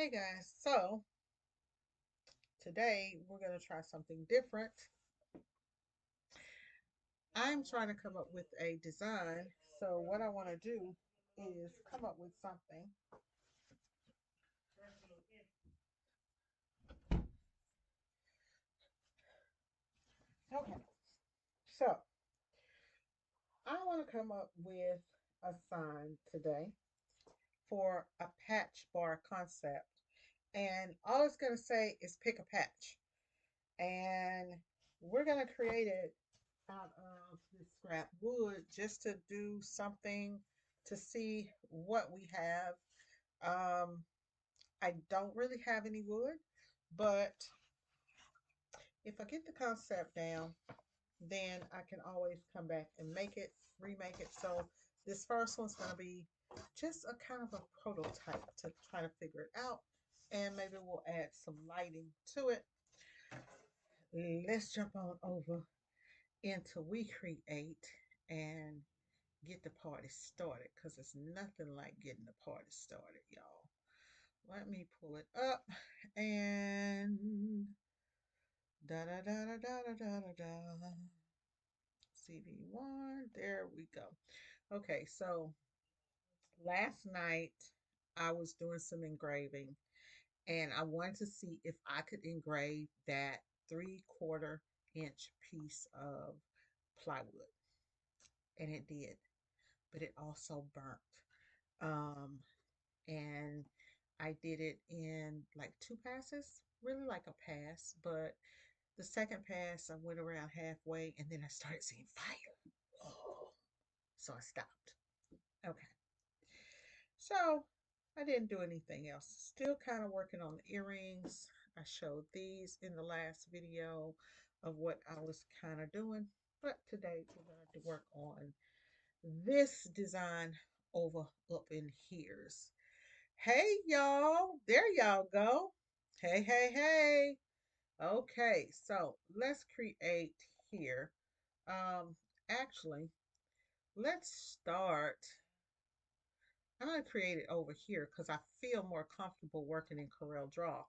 Hey guys, so today we're going to try something different. I'm trying to come up with a design. So, what I want to do is come up with something. Okay, so I want to come up with a sign today for a patch bar concept. And all it's going to say is pick a patch. And we're going to create it out of this scrap wood just to do something to see what we have. I don't really have any wood, but if I get the concept down, then I can always come back and make it, remake it. So this first one's going to be just a kind of a prototype to try to figure it out. And maybe we'll add some lighting to it. Let's jump on over into We Create and get the party started because it's nothing like getting the party started, y'all. Let me pull it up and da da da da da da da da da. CV1, there we go. Okay, so last night I was doing some engraving and I wanted to see if I could engrave that 3/4 inch piece of plywood, and it did, but it also burnt. Um, and I did it in like two passes, really like a pass, but the second pass I went around halfway and then I started seeing fire. Oh, so I stopped. Okay. So I didn't do anything else. Still kind of working on the earrings. I showed these in the last video of what I was kind of doing. But today we're going to work on this design over up in here's. Hey y'all, there y'all go. Hey, hey, hey. Okay, so let's create here. Actually, let's start. I'm gonna create it over here because I feel more comfortable working in Corel Draw.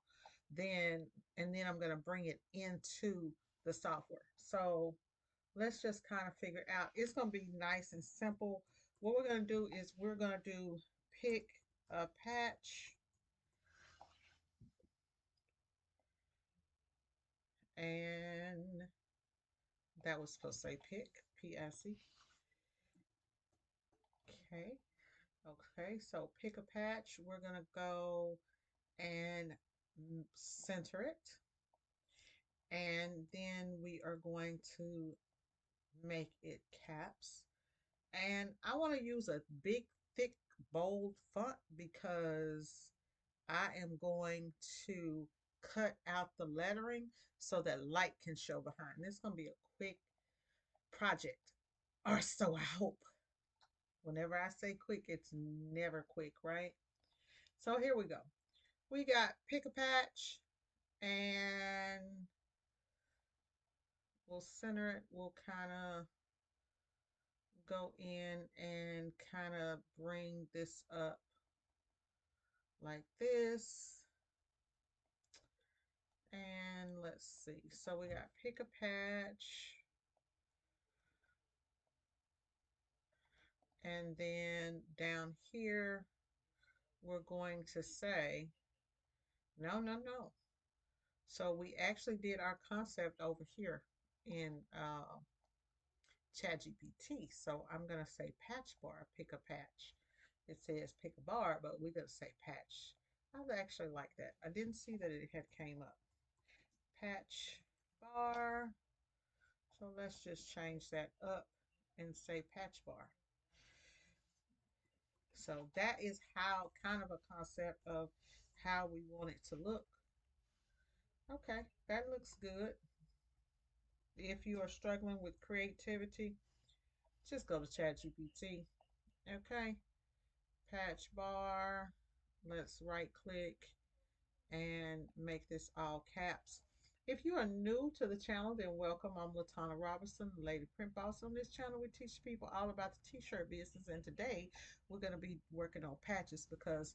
Then and then I'm gonna bring it into the software. So let's just kind of figure out. It's gonna be nice and simple. What we're gonna do is we're gonna do pick a patch, and that was supposed to say pick, P-I-C. Okay. Okay, so pick a patch. We're gonna go and center it. And then we are going to make it caps. And I want to use a big, thick, bold font because I am going to cut out the lettering so that light can show behind. This is going to be a quick project, or so I hope. Whenever I say quick, it's never quick, right? So here we go. We got pick a patch, and we'll center it. We'll kind of go in and kind of bring this up like this. And let's see. So we got pick a patch. And then down here, we're going to say, no, no, no. So we actually did our concept over here in ChatGPT. So I'm going to say patch bar, pick a patch. It says pick a bar, but we're going to say patch. I actually like that. I didn't see that it had came up. Patch bar. So let's just change that up and say patch bar. So that is how kind of a concept of how we want it to look. Okay, that looks good. If you are struggling with creativity, just go to ChatGPT. Okay, patch bar. Let's right click and make this all caps. If you are new to the channel, then welcome. I'm Latana Robinson, Lady Print Boss. On this channel, we teach people all about the t-shirt business, and today we're going to be working on patches because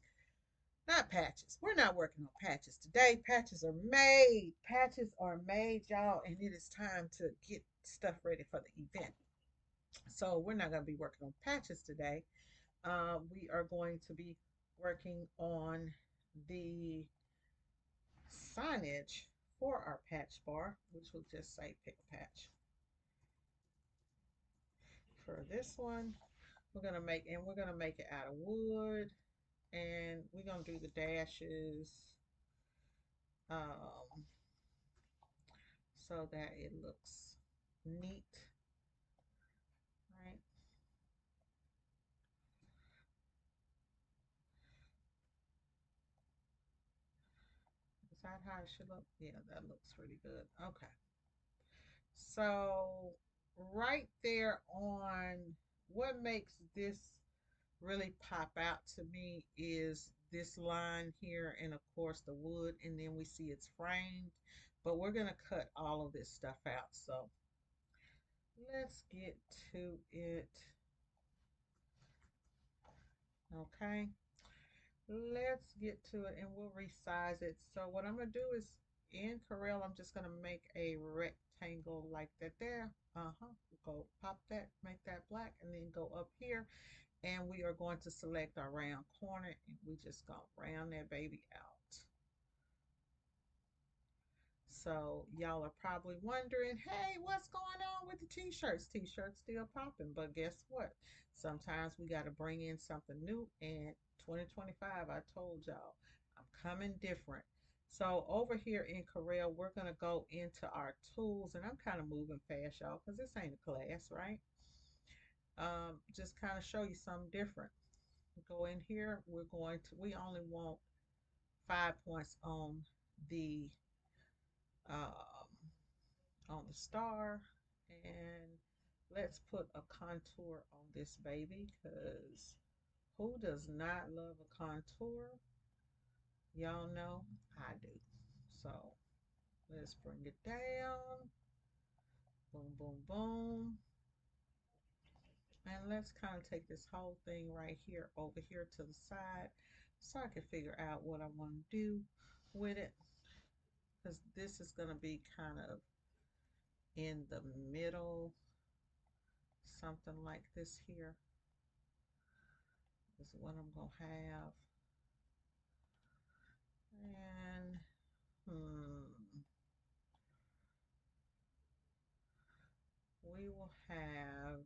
Not patches. We're not working on patches today. Patches are made. Patches are made, y'all, and it is time to get stuff ready for the event. So we're not going to be working on patches today. We are going to be working on the signage for our patch bar, which will just say pick a patch. For this one, we're gonna make it out of wood, and we're gonna do the dashes um, so that it looks neat, right? Is that how it should look? Yeah, that looks pretty good. Okay. So right there on what makes this really pop out to me is this line here and of course the wood, and then we see it's framed, but we're going to cut all of this stuff out. So let's get to it. Okay, let's get to it and we'll resize it. So what I'm going to do is in Corel, I'm just going to make a rectangle like that there. Go pop that, make that black, and then go up here, and we are going to select our round corner, and we just gonna round that baby out. So y'all are probably wondering, hey, what's going on with the t-shirts? T-shirts still popping, but guess what? Sometimes we got to bring in something new. And 2025, I told y'all, I'm coming different. So over here in Corel, we're gonna go into our tools, and I'm kind of moving fast, y'all, because this ain't a class, right? Just kind of show you something different. Go in here. We only want 5 points the um, on the star, and let's put a contour on this baby, because who does not love a contour? Y'all know I do. So let's bring it down. Boom, boom, boom. And let's kind of take this whole thing right here over here to the side so I can figure out what I want to do with it, because this is going to be kind of in the middle, something like this here is what I'm going to have. And we will have,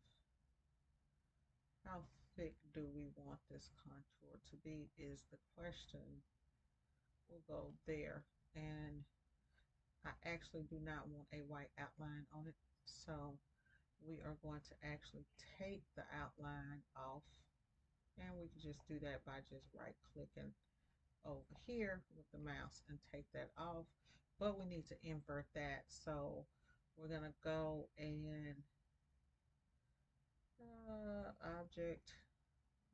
how thick do we want this contour to be is the question. We'll go there, and I actually do not want a white outline on it, so we are going to actually take the outline off, and we can just do that by just right clicking over here with the mouse and take that off. But we need to invert that, so we're gonna go and object.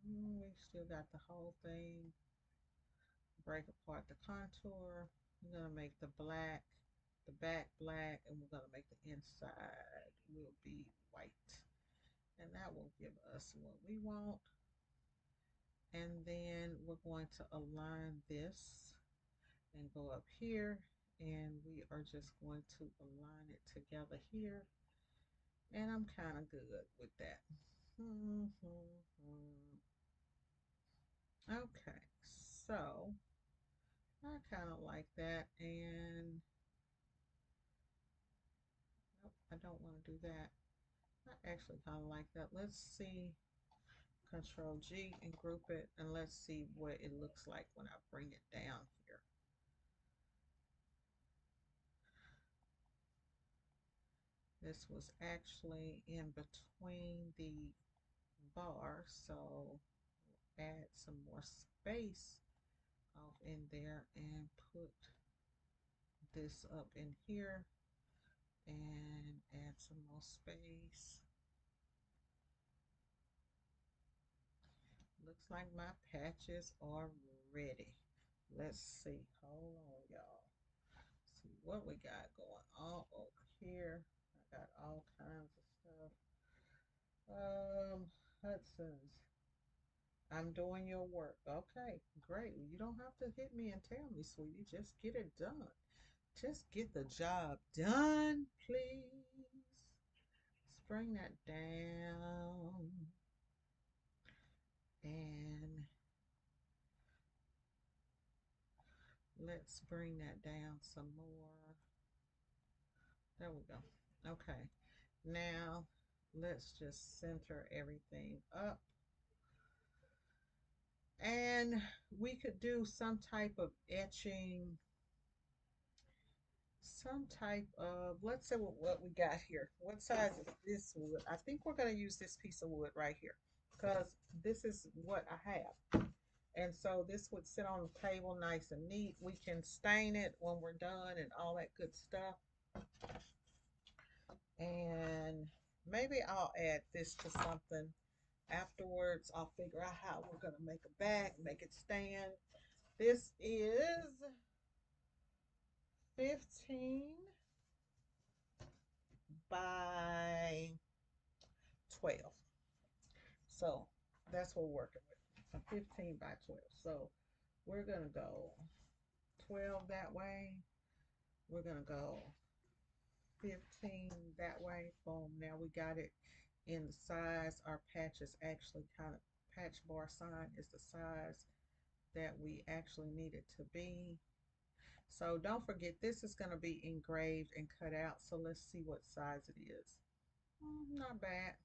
We still got the whole thing. Break apart the contour. We're gonna make the back black, and we're gonna make the inside will be white, and that will give us what we want. And then we're going to align this and go up here, and we are just going to align it together here, and I'm kind of good with that. Okay, so I kind of like that, and nope, I don't want to do that. I actually kind of like that. Let's see, Control G and group it, and let's see what it looks like when I bring it down here. This was actually in between the bars, so add some more space off in there and put this up in here and add some more space. Looks like my patches are ready. Let's see. Hold on, y'all. See what we got going on over here. I got all kinds of stuff. Hudson's. I'm doing your work. Okay, great. Well, you don't have to hit me and tell me, sweetie. Just get it done. Just get the job done, please. Let's bring that down. And let's bring that down some more. There we go. Okay. Now let's just center everything up. And we could do some type of etching, some type of, let's say what we got here. What size is this wood? I think we're going to use this piece of wood right here because this is what I have. And so this would sit on the table nice and neat. We can stain it when we're done and all that good stuff. And maybe I'll add this to something afterwards. I'll figure out how we're going to make a bag, make it stand. This is 15 by 12. So that's what we're working with. A 15 by 12. So we're going to go 12 that way. We're going to go 15 that way. Boom. Now we got it in the size. Our patch is actually kind of, patch bar sign is the size that we actually need it to be. So don't forget, this is going to be engraved and cut out. So let's see what size it is. Not bad.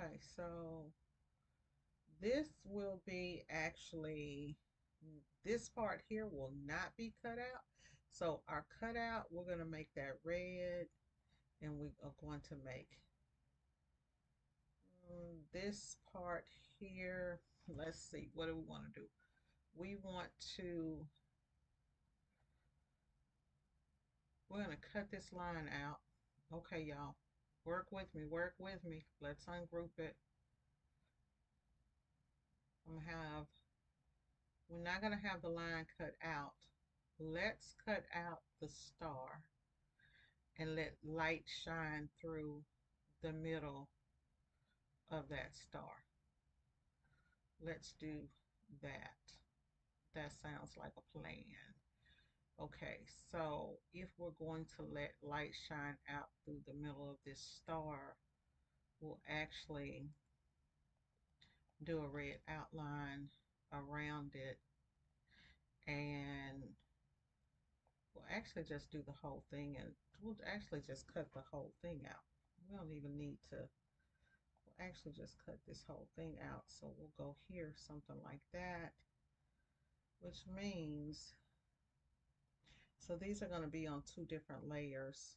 Okay, so this will be actually, this part here will not be cut out. So our cutout, we're going to make that red, and we are going to make this part here. Let's see, what do we want to do? We want to, we're going to cut this line out. Okay, y'all, work with me, work with me. Let's ungroup it. I'm going to have, we're not going to have the line cut out. Let's cut out the star and let light shine through the middle of that star. Let's do that. That sounds like a plan. Okay, so if we're going to let light shine out through the middle of this star, we'll actually do a red outline around it, and we'll actually just do the whole thing, and we'll actually just cut the whole thing out. We don't even need to, we'll actually just cut this whole thing out. So we'll go here, something like that, which means, so these are going to be on two different layers.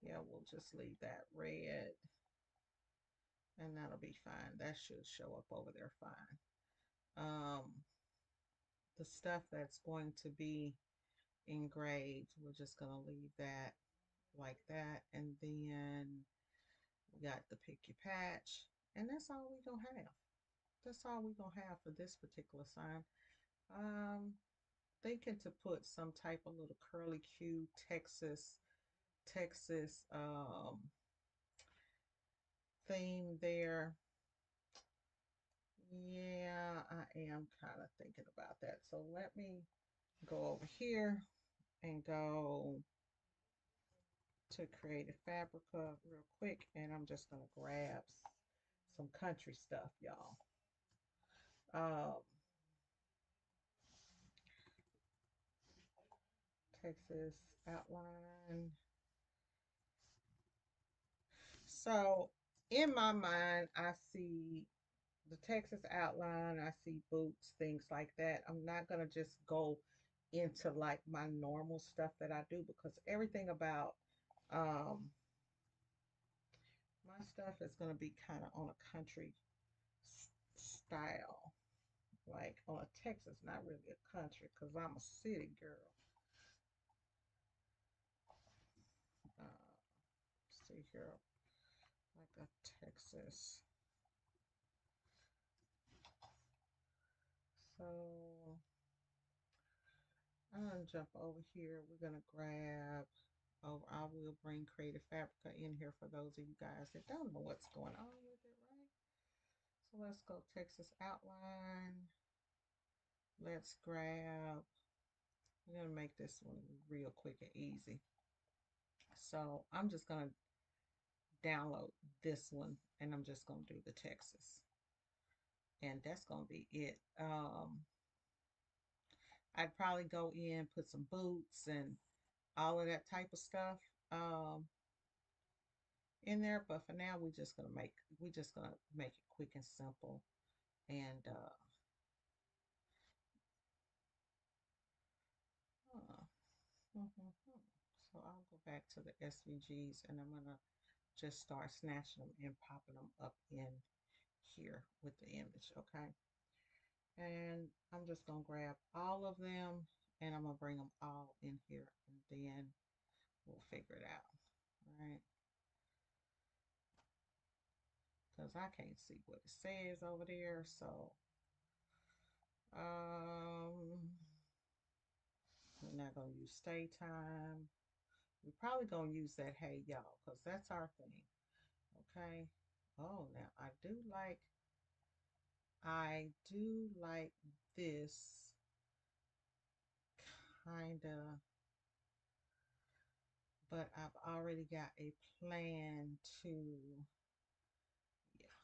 Yeah, we'll just leave that red, and that'll be fine. That should show up over there fine. The stuff that's going to be engraved, we're just going to leave that like that. And then we got the pick your patch, and that's all we gonna have. That's all we gonna have for this particular sign. Um, Thinking to put some type of little curly Q Texas theme there. Yeah, I am kind of thinking about that. So let me go over here and go to Creative Fabrica real quick, and I'm just gonna grab some country stuff, y'all. Um, Texas outline. So in my mind, I see the Texas outline, I see boots, things like that. I'm not gonna just go into like my normal stuff that I do because everything about um my stuff is gonna be kind of on a country style, like on a Texas, not really a country, because I'm a city girl. See here, like a Texas. So I'm gonna jump over here. We're gonna grab. Oh, I will bring Creative Fabrica in here for those of you guys that don't know what's going on with So let's go Texas outline. Let's grab, I'm gonna make this one real quick and easy. So I'm just gonna download this one and I'm just gonna do the Texas. And that's gonna be it. I'd probably go in, put some boots and all of that type of stuff um, in there. But for now, we're just gonna make it quick and simple. And uh, mhm. So I'll go back to the SVGs and I'm gonna just start snatching them and popping them up in here with the image. Okay. And I'm just gonna grab all of them and I'm gonna bring them all in here and then we'll figure it out. All right. Because I can't see what it says over there. So we're not gonna use stay time. We're probably gonna use that hey y'all, because that's our thing. Okay. Oh, now I do like this kind of, but I've already got a plan to, yeah,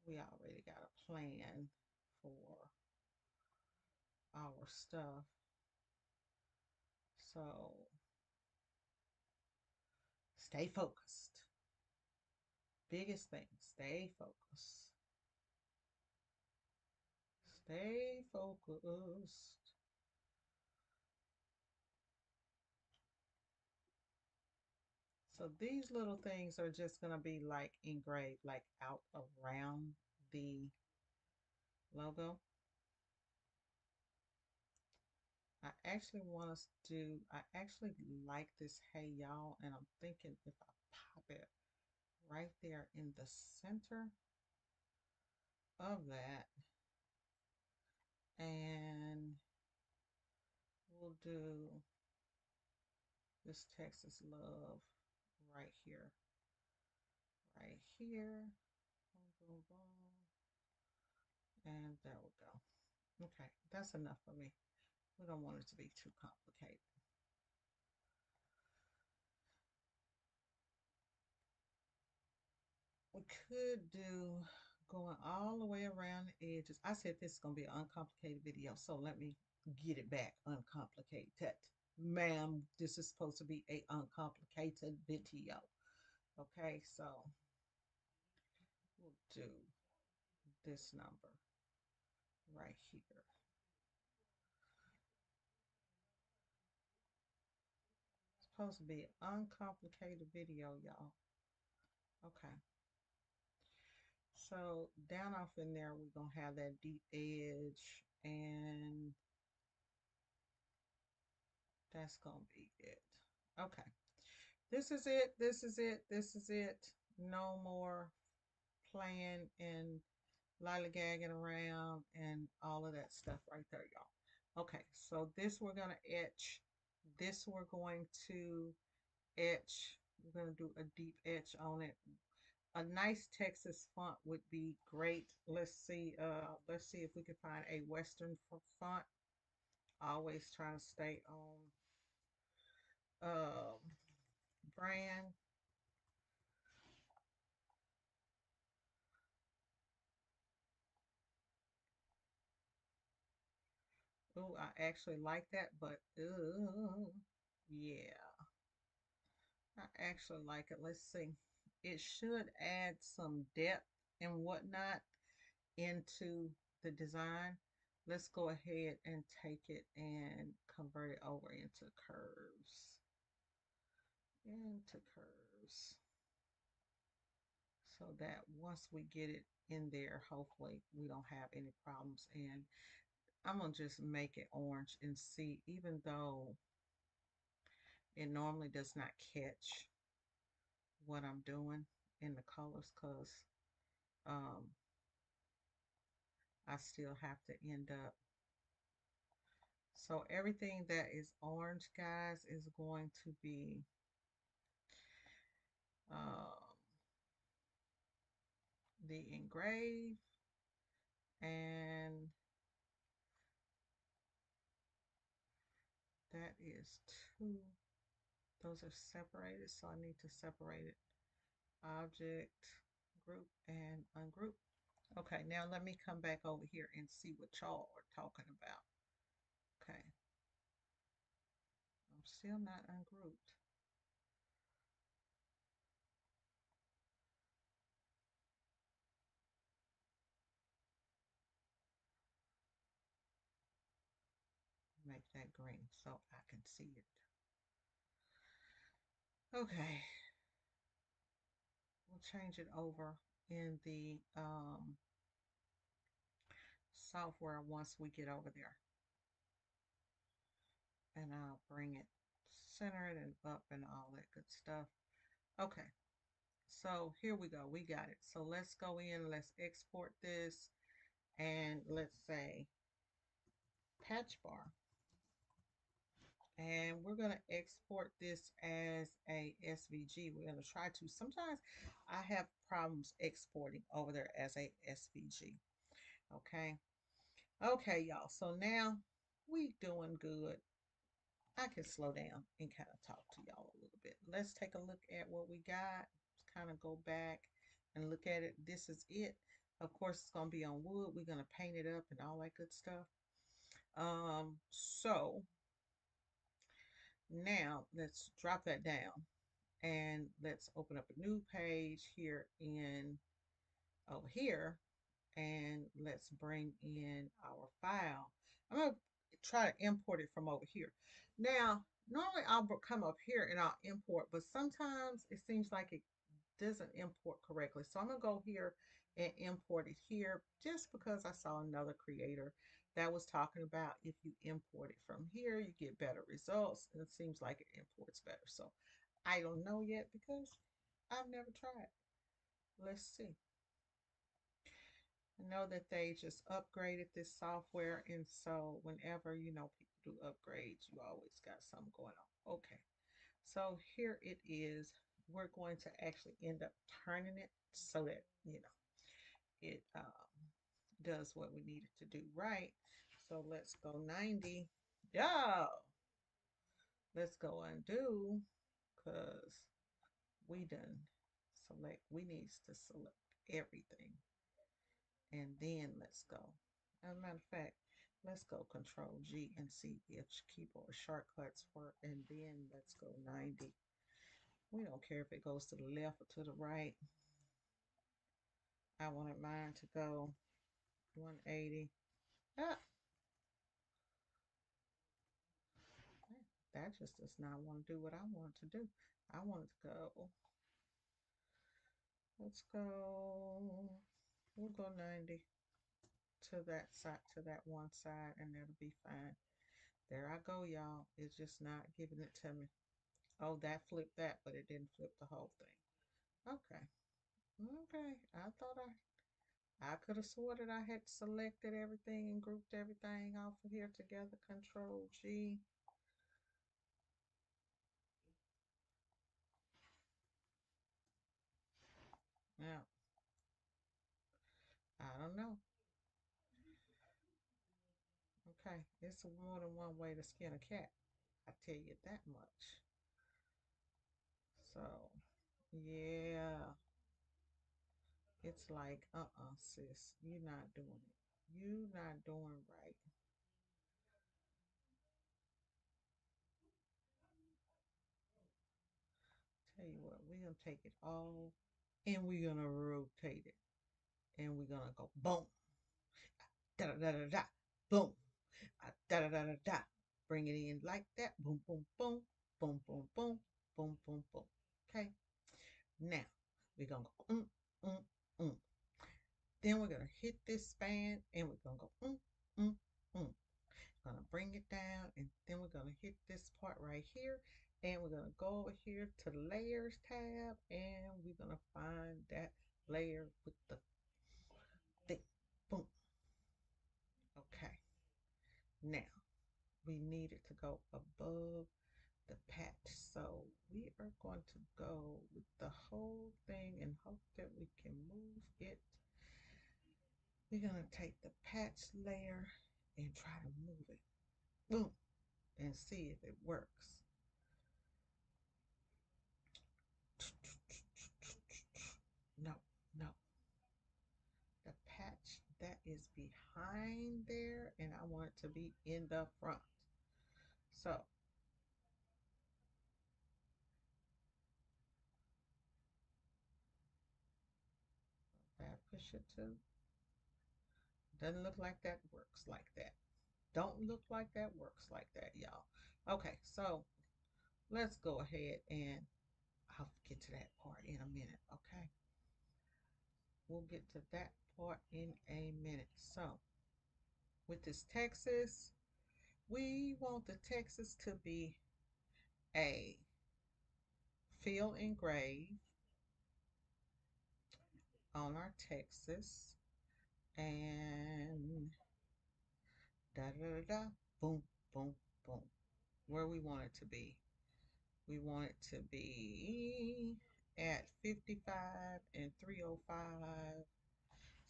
we already got a plan for our stuff. So stay focused. Biggest thing, stay focused. Stay focused. So these little things are just going to be like engraved, like out around the logo. I actually like this hey y'all, and I'm thinking if I pop it right there in the center of that, and we'll do this Texas love right here, right here. Boom, boom, boom. And there we go. Okay, that's enough for me. We don't want it to be too complicated. We could do going all the way around the edges. I said this is going to be an uncomplicated video, so let me get it back uncomplicated. Ma'am, this is supposed to be a uncomplicated video. Okay, so we'll do this number right here. It's supposed to be an uncomplicated video, y'all. Okay. So down off in there, we're going to have that deep edge, and that's going to be it. Okay. This is it. This is it. This is it. No more playing and lollygagging around and all of that stuff right there, y'all. Okay, so this we're going to etch. This we're going to etch. We're going to do a deep etch on it. A nice Texas font would be great. Let's see if we can find a Western font. Always trying to stay on brand. Oh, I actually like that, but yeah, I actually like it. Let's see. It should add some depth and whatnot into the design. Let's go ahead and take it and convert it over into curves. Into curves. So that once we get it in there, hopefully we don't have any problems. And I'm going to just make it orange and see, even though it normally does not catch what I'm doing in the colors, because um, I still have to end up. So everything that is orange, guys, is going to be um, the engrave, and that is two. Those are separated, so I need to separate it. Object, group, and ungroup. Okay, now let me come back over here and see what y'all are talking about. Okay, I'm still not ungrouped. Make that green so I can see it. Okay, we'll change it over in the software once we get over there. And I'll bring it centered and up and all that good stuff. Okay, so here we go. We got it. So let's go in, let's export this, and let's say patch bar. And we're going to export this as a SVG. We're going to try to. Sometimes I have problems exporting over there as a SVG. Okay. Okay, y'all. So now we doing good. I can slow down and kind of talk to y'all a little bit. Let's take a look at what we got. Let's kind of go back and look at it. This is it. Of course, it's going to be on wood. We're going to paint it up and all that good stuff. So now let's drop that down and let's open up a new page here in over here, and let's bring in our file. I'm going to try to import it from over here. Now, normally I'll come up here and I'll import, but sometimes it seems like it doesn't import correctly. So I'm going to go here and import it here just because I saw another creator that was talking about if you import it from here, you get better results. And it seems like it imports better. So I don't know yet because I've never tried. Let's see. I know that they just upgraded this software, and so whenever people do upgrades, you always got something going on. Okay, so here it is. We're going to actually end up turning it so that it does what we need it to do right. So let's go 90. Yeah, let's go undo because we done select. We need to select everything. And then let's go. As a matter of fact, let's go Control G and see if keyboard shortcuts work. And then let's go 90. We don't care if it goes to the left or to the right. I wanted mine to go 180. Ah, that just does not want to do what I want to do. I want it to go. Let's go. We'll go 90 to that side, to that one side, and that'll be fine. There I go, y'all. It's just not giving it to me. Oh, that flipped that, but it didn't flip the whole thing. Okay. Okay. I could have swore that I had selected everything and grouped everything off of here together. Control G. Now, I don't know. Okay. It's more than one way to skin a cat. I tell you that much. So, yeah. It's like, sis, you're not doing it. You not doing right. Tell you what, we're gonna take it all and we're gonna rotate it. And we're gonna go boom, da da da da da, boom, da da da da da. Bring it in like that. Boom, boom, boom, boom, boom, boom, boom, boom, boom. Okay. Now we're gonna go mm, mm. Then we're gonna hit this span and we're gonna go mm. Gonna bring it down, and then we're gonna hit this part right here, and we're gonna go over here to the layers tab, and we're gonna find that layer with the thick boom. Okay. Now we need it to go above the patch. So we are going to go with the whole thing and hope that we can move it. We're going to take the patch layer and try to move it. Boom. And see if it works. No, no. The patch that is behind there, and I want it to be in the front. So that push it to. Doesn't look like that works like that. Don't look like that works like that, y'all. Okay, so let's go ahead and I'll get to that part in a minute, okay? We'll get to that part in a minute. So, with this Texas, we want the Texas to be a field engraved on our Texas and da da da da, boom, boom, boom. Where we want it to be. We want it to be at 55 and 305.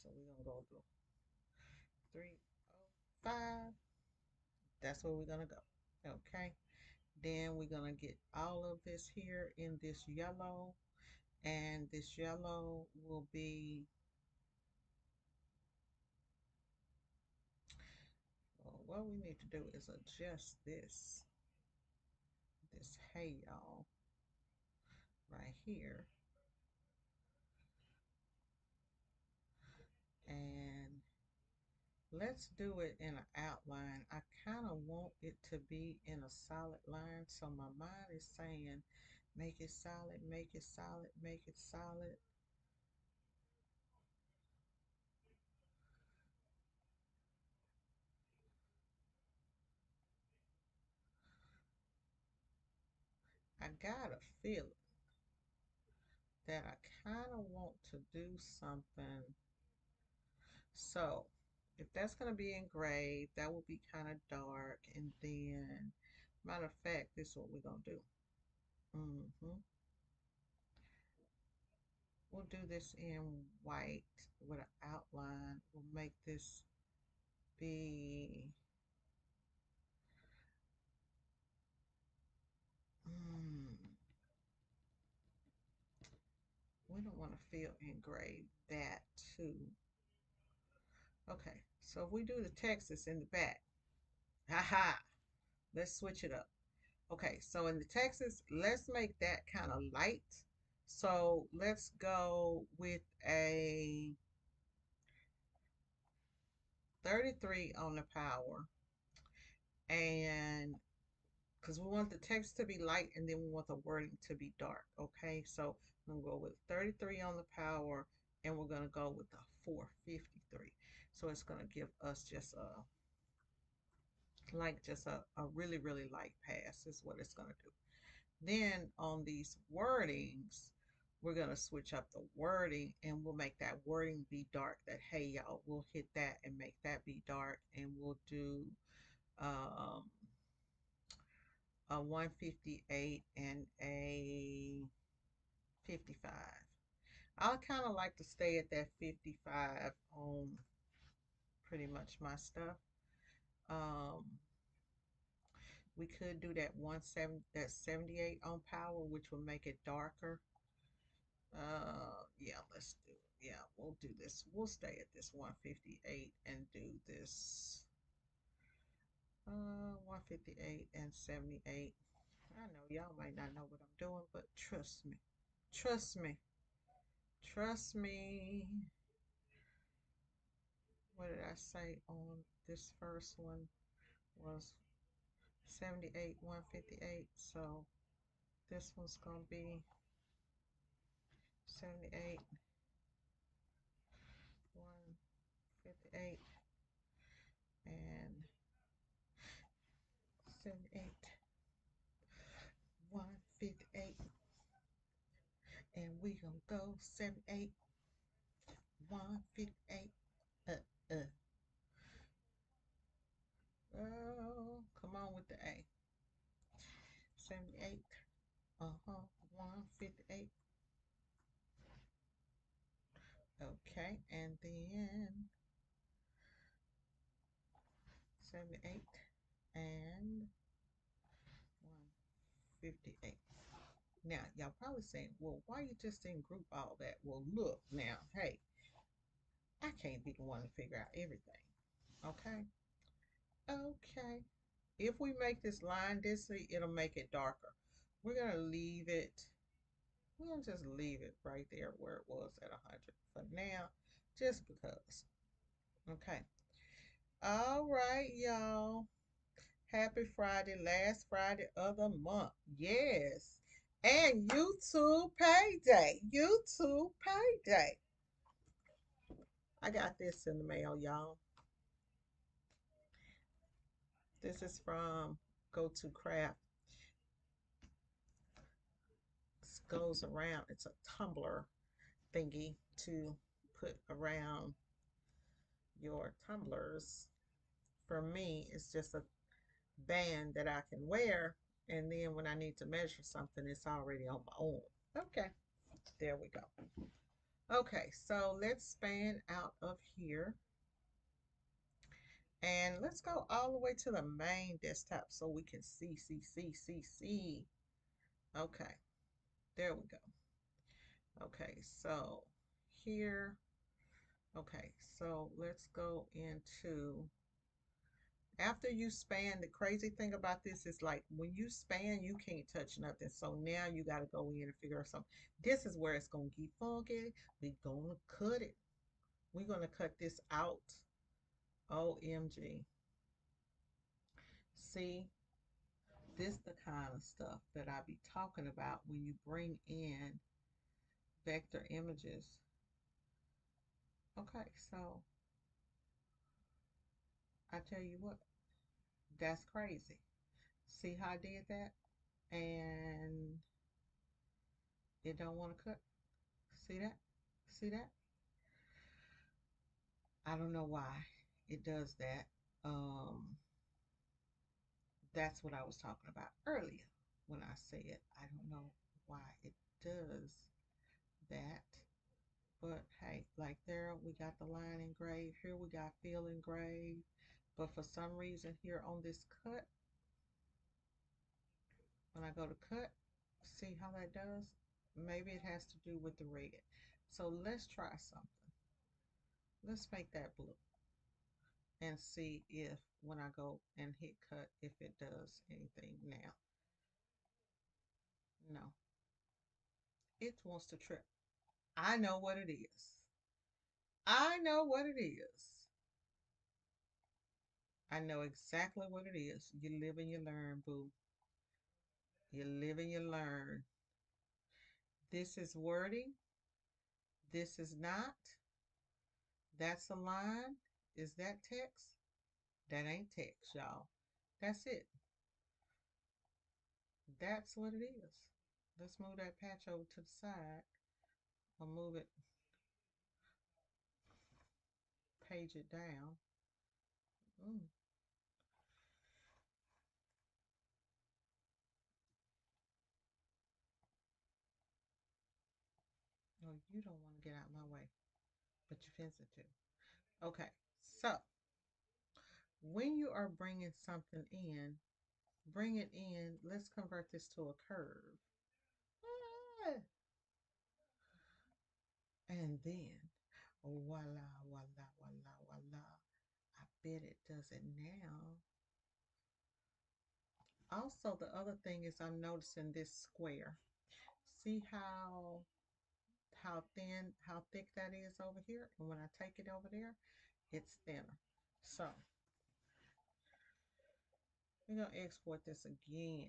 So we're going to go to 305. That's where we're going to go. Okay. Then we're going to get all of this here in this yellow. And this yellow will be, well, what we need to do is adjust this hay, y'all, right here. And let's do it in an outline. I kind of want it to be in a solid line. So my mind is saying, make it solid, make it solid, make it solid. I got a feeling that I kind of want to do something. So if that's going to be engraved, that will be kind of dark. And then, matter of fact, this is what we're going to do. We'll do this in white with an outline. We'll make this be, we don't want to feel engraved that too. Okay, so if we do the Texas in the back, haha, let's switch it up. Okay, so in the Texas, let's make that kind of light. So let's go with a 33 on the power. And because we want the text to be light and then we want the wording to be dark. Okay, so I'm going to go with 33 on the power and we're going to go with the 453. So it's going to give us just a really, really light pass is what it's going to do. Then on these wordings, we're going to switch up the wording and we'll make that wording be dark. That, hey, y'all, we'll hit that and make that be dark. And we'll do a 158 and a 55. I kind of like to stay at that 55 on pretty much my stuff. Um, we could do that 78 on power, which will make it darker. Yeah, let's do it. Yeah, we'll do this. We'll stay at this 158 and do this 158 and 78. I know y'all might not know what I'm doing, but trust me. Trust me. Trust me. What did I say on this first one was 78, 158. So this one's going to be 78, 158, and 78, 158. And we going to go 78, 158. Uh, uh. Oh, come on with the A. 78. Uh-huh. 158. Okay, and then 78 and 158. Now, y'all probably saying, well, why you just didn't group all that? Well, look now, hey, I can't be the one to figure out everything. Okay? Okay. If we make this line density, it'll make it darker. We're going to leave it, we're going to just leave it right there where it was at 100 for now, just because. Okay. All right, y'all. Happy Friday, last Friday of the month. Yes. And YouTube payday. YouTube payday. I got this in the mail, y'all. This is from Go To Craft. This goes around. It's a tumbler thingy to put around your tumblers. For me, it's just a band that I can wear. And then when I need to measure something, it's already on my own. Okay, there we go. Okay, so let's span out of here. And let's go all the way to the main desktop so we can see. Okay, there we go. Okay, so here, okay, so let's go into, after you span, the crazy thing about this is like when you span, you can't touch nothing. So now you got to go in and figure out something. This is where it's going to get funky. We're going to cut it. We're going to cut this out. OMG. See, this the kind of stuff that I be talking about when you bring in vector images. Okay, so I tell you what, that's crazy. See how I did that? And it don't want to cut. See that? See that? I don't know why it does that. Um, that's what I was talking about earlier when I said I don't know why it does that. But hey, like there we got the line engraved. Here we got fill engraved. But for some reason here on this cut, when I go to cut, see how that does? Maybe it has to do with the red. So let's try something. Let's make that blue and see if when I go and hit cut, if it does anything now. No, it wants to trip. I know what it is. I know what it is. I know exactly what it is. You live and you learn, boo. You live and you learn. This is wording. This is not. That's a line. Is that text? That ain't text, y'all. That's it. That's what it is. Let's move that patch over to the side. I'll move it, page it down. Mm. No, you don't want to get out of my way, but you fancy to. Okay, so when you are bringing something in, bring it in. Let's convert this to a curve. Ah. And then, voila, voila, voila, voila. I bet it does it now. Also, the other thing is I'm noticing this square. See how thin, how thick that is over here? And when I take it over there, it's thinner. So we're gonna export this again.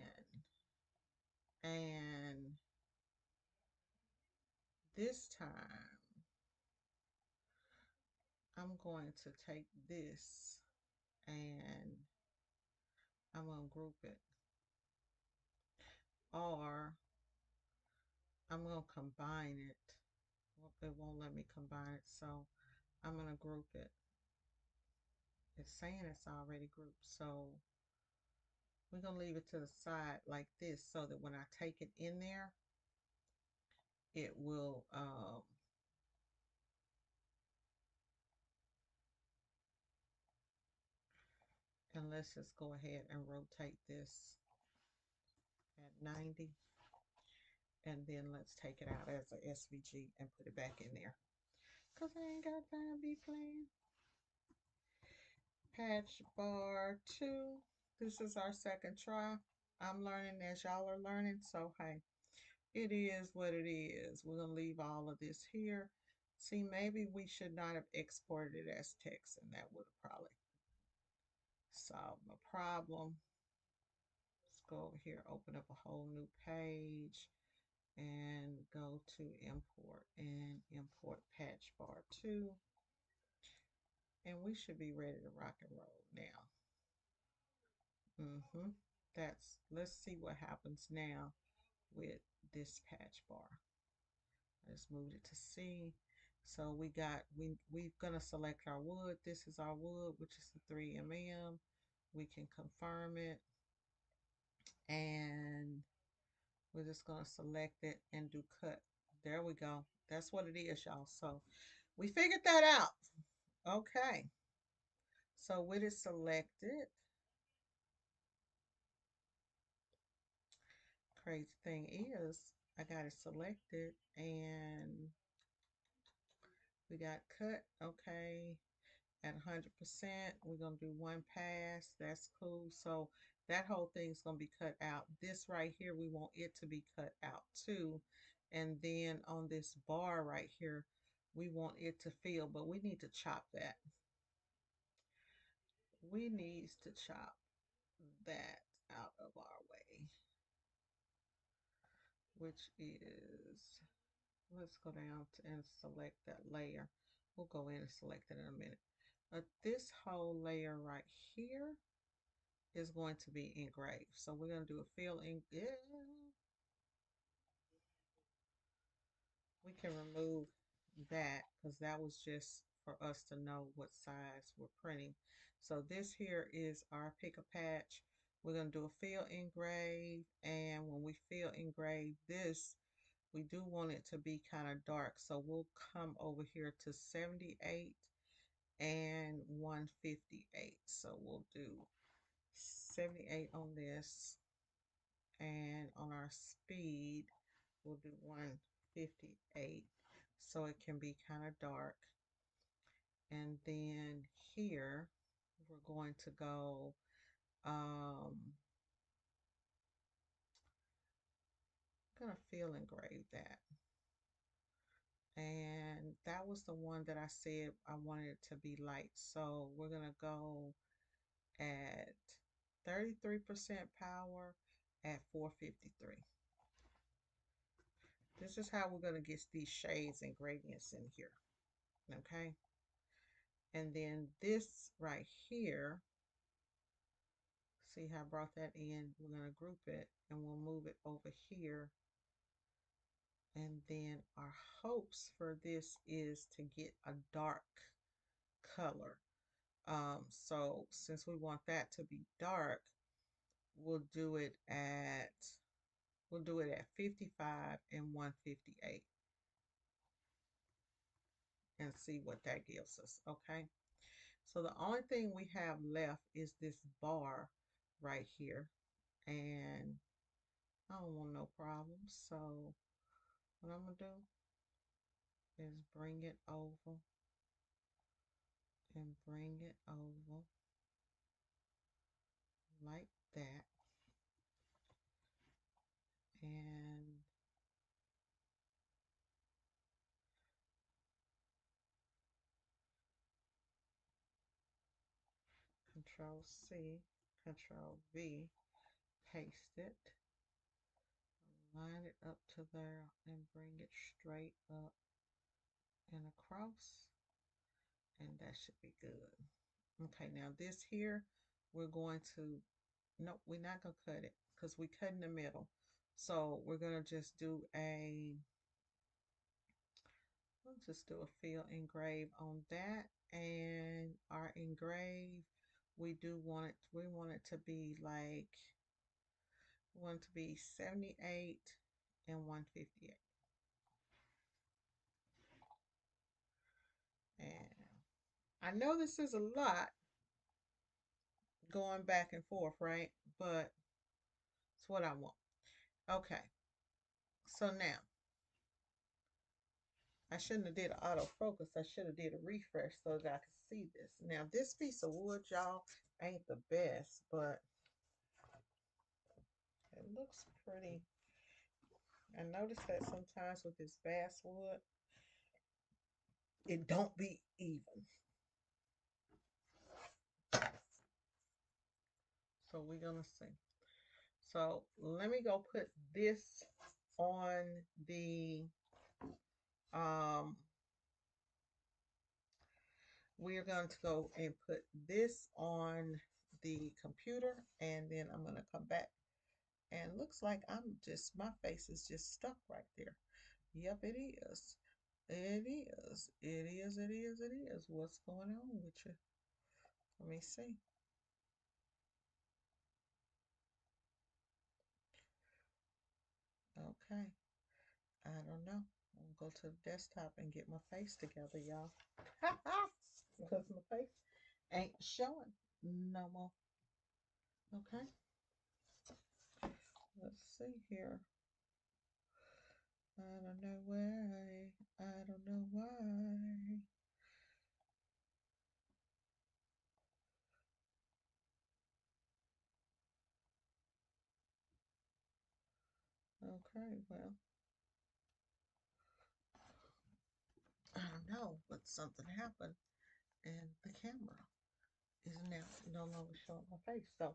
And this time I'm going to take this and I'm gonna group it. Or I'm gonna combine it. Well, it won't let me combine it, so I'm gonna group it. It's saying it's already grouped, so We're gonna leave it to the side like this so that when I take it in there, it will, and let's just go ahead and rotate this at 90. And then let's take it out as a SVG and put it back in there. Cause I ain't got time to be playing. Patch bar 2. This is our second try. I'm learning as y'all are learning, so hey, it is what it is. We're gonna leave all of this here. See, maybe we should not have exported it as text, and that would have probably solved my problem. Let's go over here, open up a whole new page, and go to import and import patch bar 2. And we should be ready to rock and roll now. Let's see what happens now with this patch bar. I just moved it to C. So we're gonna select our wood. This is our wood, which is the 3mm. We can confirm it, and we're just gonna select it and do cut. There we go. That's what it is, y'all. So we figured that out. Okay. So with it selected, crazy thing is I got it selected and we got cut. Okay. At 100%, we're gonna do one pass. That's cool. So that whole thing's gonna be cut out. This right here, we want it to be cut out too. And then on this bar right here, we want it to fill, but we need to chop that. We need to chop that out of our way, which is, let's go down and select that layer. We'll go in and select it in a minute. But this whole layer right here is going to be engraved. So we're going to do a fill in. Yeah. We can remove that because that was just for us to know what size we're printing. So this here is our pick a patch. We're going to do a fill engrave, and when we fill engrave this, we do want it to be kind of dark. So we'll come over here to 78 and 158. So we'll do 78 on this, and on our speed we'll do 158 so it can be kind of dark. And then here we're going to go gonna fill engrave that, and that was the one that I said I wanted it to be light, so we're gonna go at 33% power at 453. This is how we're going to get these shades and gradients in here. Okay. And then this right here, see how I brought that in? We're going to group it and we'll move it over here. And then our hopes for this is to get a dark color. So since we want that to be dark, we'll do it at 55 and 158 and see what that gives us. Okay. So the only thing we have left is this bar right here. And I don't want no problems. So what I'm going to do is bring it over and bring it over like that. And Control C, Control V, paste it, line it up to there and bring it straight up and across, and that should be good. Okay, now this here, we're going to, no, we're not going to cut it because we cut in the middle. So we're going to just do let's just do a fill engrave on that. And our engrave, we want it to be like want to be 78 and 158. And I know this is a lot going back and forth, right? But it's what I want. Okay. So now I shouldn't have did an autofocus. I should have did a refresh so that I could see this. Now this piece of wood, y'all, ain't the best, but it looks pretty. I noticed that sometimes with this basswood, it don't be even. So we're gonna see. So let me go put this on the um we're going to go and put this on the computer, and then I'm going to come back, and looks like I'm just, my face is just stuck right there. Yep, it is. It is. It is. It is. It is. What's going on with you? Let me see. Okay. I don't know. I'll go to the desktop and get my face together, y'all. Because my face ain't showing no more. Okay. Let's see here. I don't know why. I don't know why. Okay, well, I don't know, but something happened and the camera is now no longer showing my face. So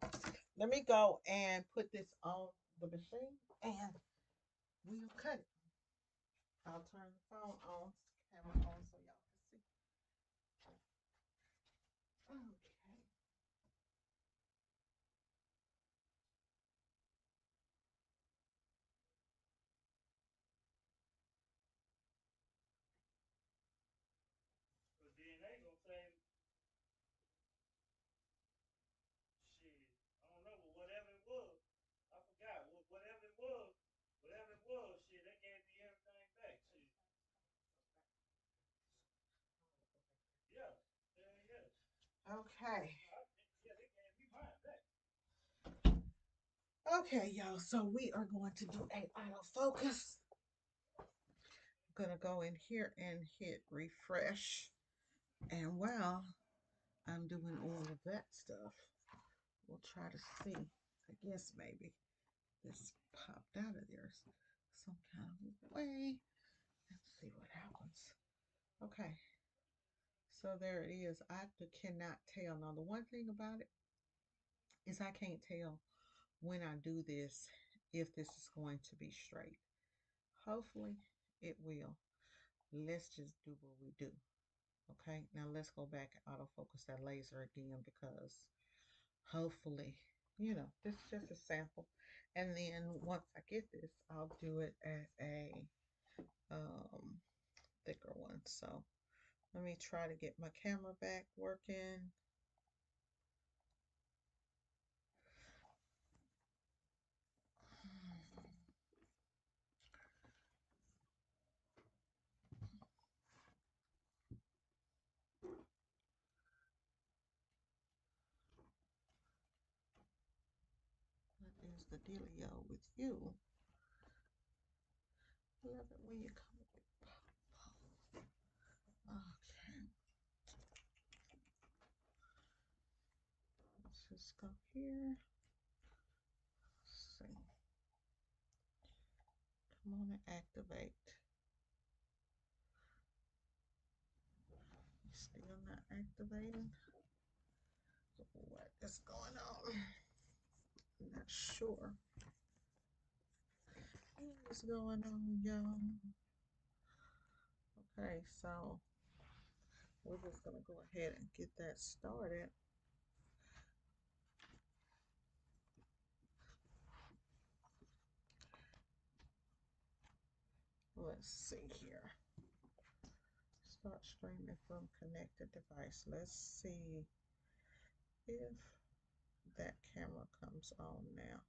let me go and put this on the machine and we'll cut it. I'll turn the phone on, camera on so y'all can see. Okay. So DNA gonna say shit. I don't know, but whatever it was, I forgot. Whatever it was, shit, they gave me everything back. Shit. Yeah. Yeah, yeah. Okay. Yeah, they gave me mine back. Okay, y'all. So we are going to do a autofocus. I'm gonna go in here and hit refresh. And while I'm doing all of that stuff, we'll try to see. I guess maybe this popped out of there some kind of way. Let's see what happens. Okay. So there it is. I cannot tell. Now, the one thing about it is I can't tell when I do this if this is going to be straight. Hopefully it will. Let's just do what we do. Okay, now let's go back and autofocus that laser again because hopefully, this is just a sample. And then once I get this, I'll do it at a um, thicker one. So let me try to get my camera back working. What is the dealio with you? Love it when you come with pop. Okay. Let's just go here. Let's see. Come on and activate. Still not activating. What is going on? I'm not sure. What is going on, y'all? Okay, so we're just gonna go ahead and get that started. Let's see here. Start streaming from connected device. Let's see if that camera comes on now.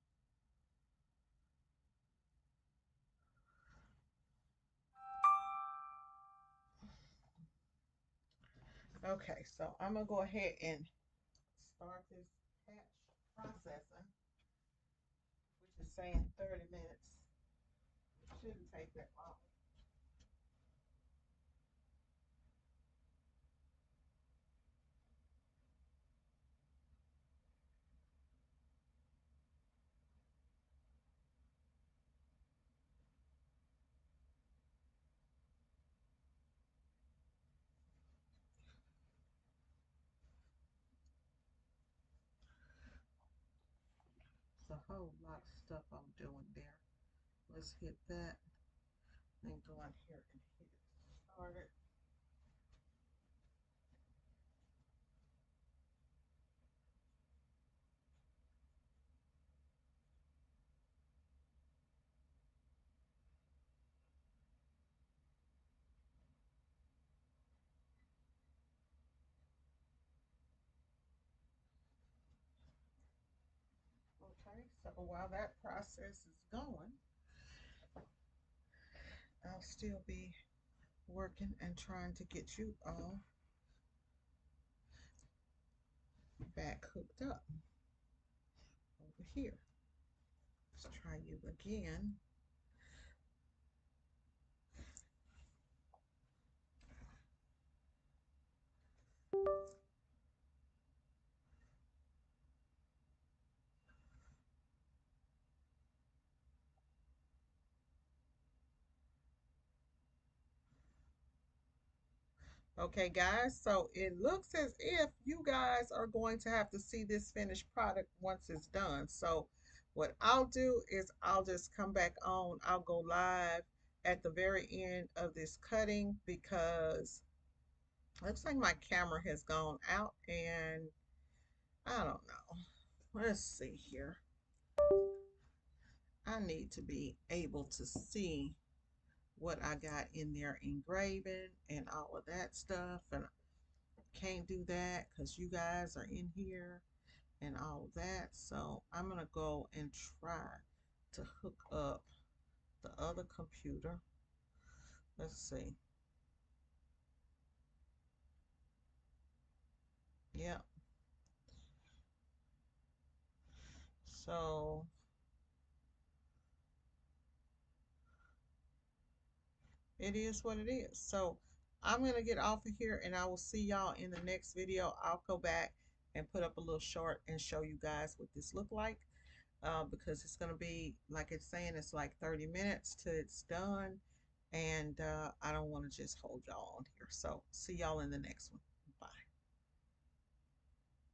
Okay, so I'm gonna go ahead and start this patch processing, which is saying 30 minutes. It shouldn't take that long. It's a whole lot of stuff I'm doing there. Let's hit that. Then go in here and hit start it. Okay, so while that process is going, I'll still be working and trying to get you all back hooked up over here. Let's try you again. Okay, guys, so it looks as if you guys are going to have to see this finished product once it's done. So what I'll do is I'll just come back on. I'll go live at the very end of this cutting because it looks like my camera has gone out and I don't know. Let's see here. I need to be able to see what I got in there engraving and all of that stuff. And I can't do that because you guys are in here and all of that. So I'm going to go and try to hook up the other computer. Let's see. Yep. So it is what it is. So I'm going to get off of here and I will see y'all in the next video. I'll go back and put up a little short and show you guys what this look like. Because it's going to be, like it's saying, it's like 30 minutes till it's done. And I don't want to just hold y'all on here. So see y'all in the next one.